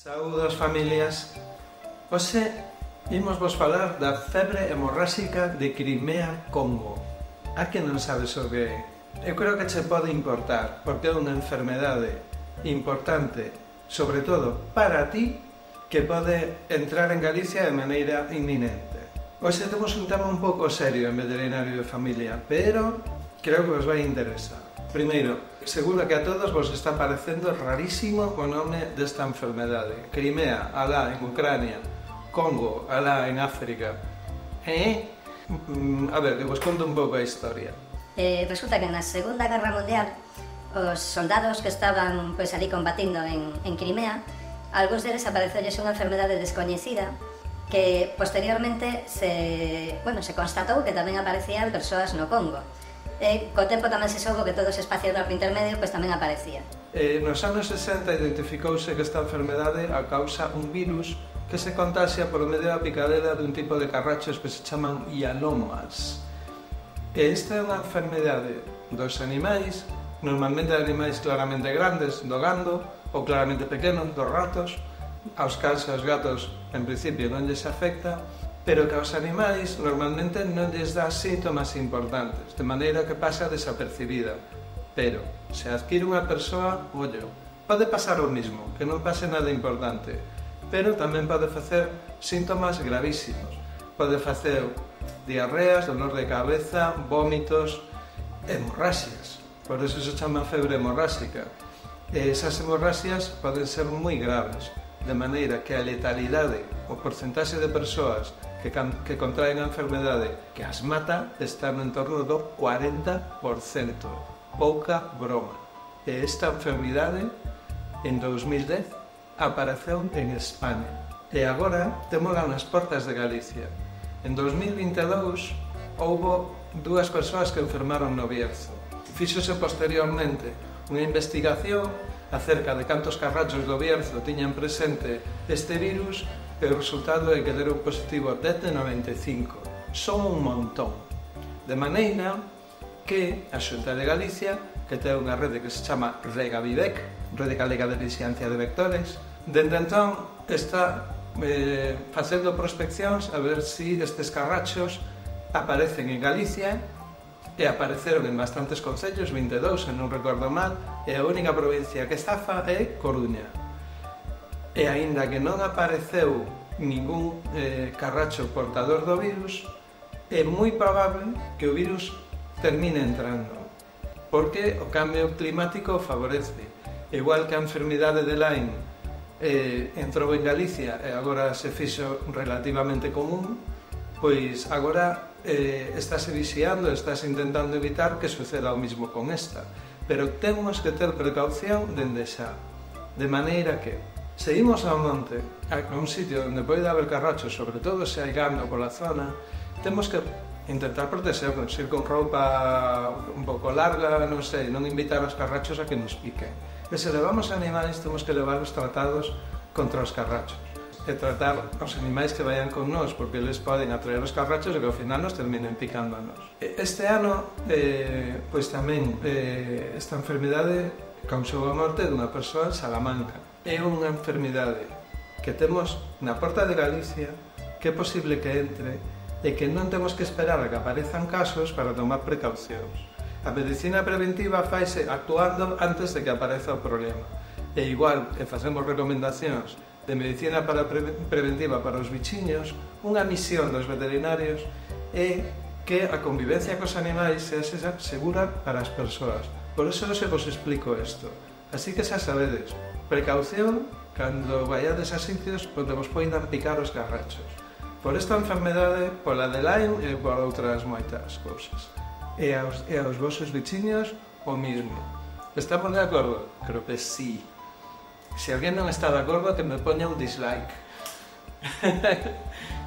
Saúdos, familias. Hoxe imos vos falar da febre hemorráxica de Crimea, Congo. A que non sabes o que é? Eu creo que che pode importar, porque é unha enfermedade importante, sobre todo para ti, que pode entrar en Galicia de maneira inminente. Hoxe temos un tema un pouco serio en veterinario de familia, pero creo que vos vai interesar. Primeiro, seguro que a todos vos está parecendo rarísimo o nome desta enfermedade. Crimea, alá en Ucrania, Congo, alá en África. A ver, vos conto un pouco a historia. Resulta que na Segunda Guerra Mundial os soldados que estaban ali combatindo en Crimea, algúns deles aparecerles unha enfermedade descoñecida que posteriormente se constatou que tamén aparecía en persoas no Congo. Co tempo tamén se soubo que todo ese espacio do intermedio tamén aparecía. Nos anos 60 identificouse que esta enfermedade a causa un virus que se contaxia por medio da picadela dun tipo de carrachos que se chaman hialomas. Esta é unha enfermedade dos animais, normalmente animais claramente grandes, do gando, ou claramente pequenos, dos ratos, aos cans e aos gatos en principio non lles afecta, pero que aos animais normalmente non lles dá síntomas importantes, de maneira que pasa desapercibida. Pero, se adquire unha persoa, ollo, pode pasar o mismo, que non pase nada importante, pero tamén pode facer síntomas gravísimos. Pode facer diarreas, dolor de cabeza, vómitos, hemorraxias. Por eso se chama febre hemorráxica. Esas hemorraxias poden ser moi graves, de maneira que a letalidade, o porcentaxe de persoas que contraen a enfermedade que as mata está no entorno do 40%. Pouca broma. E esta enfermidade, en 2010, apareceu en España. E agora témola nas portas de Galicia. En 2022, houbo dúas persoas que enfermaron no Bierzo. Fíxose posteriormente unha investigación acerca de cantos carrachos do Bierzo tiñan presente este virus e o resultado é que deron positivo 10 de 95. Son un montón. De maneira que a Xunta de Galicia, que ten unha rede que se chama Regavivec, Rede Galega de Vixiancia de Vectores, dende entón está facendo prospeccións a ver se estes carrachos aparecen en Galicia e apareceron en bastantes concellos, 22, se non recordo mal, e a única provincia que zafa é Coruña. E aínda que non apareceu ningún carracho portador do virus, é moi probable que o virus termine entrando, porque o cambio climático favorece. Igual que a enfermidade de Lyme entrou en Galicia e agora se fixo relativamente común, pois agora estáse vixiando, estáse intentando evitar que suceda o mismo con esta, pero temos que ter precaución dende xa, de maneira que se imos ao monte, a un sitio onde pode haber carrachos, sobre todo se hai gando pola zona, temos que intentar protexernos, ir con roupa un pouco larga, non sei, non invitar os carrachos a que nos piquen. E se levamos animais, temos que levarlos tratados contra os carrachos. E tratar os animais que vayan con nós, porque eles poden atraer os carrachos e que ao final nos terminen picándonos. Este ano, pois tamén, esta enfermidade causou a morte dunha persoa en Salamanca. É unha enfermidade que temos na porta de Galicia, que é posible que entre, e que non temos que esperar a que aparezan casos para tomar precaucións. A medicina preventiva faise actuando antes de que apareza o problema. E igual que facemos recomendacións de medicina preventiva para os bichiños, unha misión dos veterinarios é que a convivencia cos animais sea segura para as persoas. Por eso se vos explico isto. Así que xa sabedes, precaución cando vaiades a sitios onde vos poidan picar os carrachos. Por esta enfermedade, pola de Lyme e por outras moitas cousas. E aos vosos bichiños, o mismo. Estamos de acordo? Creo que sí. Se alguén non está de acordo, que me poña un dislike.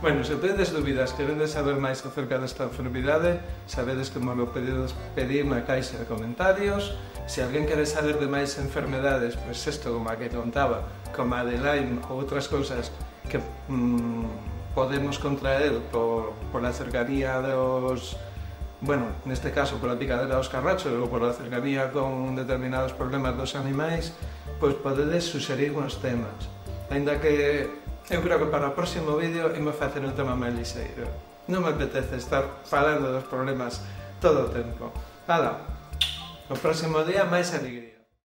Bueno, se tedes dúbidas, queredes saber máis acerca desta enfermidade, sabedes que me lo pedir na caixa de comentarios. Se alguén quere saber de máis enfermedades, pois isto como a que contaba, como a de Lyme ou outras cousas que podemos contraer por la cercanía dos... Bueno, neste caso pola picadera dos carrachos ou pola cercanía con determinados problemas dos animais, pois podedes suxerir uns temas. Ainda que eu creo que para o próximo vídeo imos facer un tema máis lixeiro. Non me apetece estar falando dos problemas todo o tempo. Hala, o próximo día máis alegría.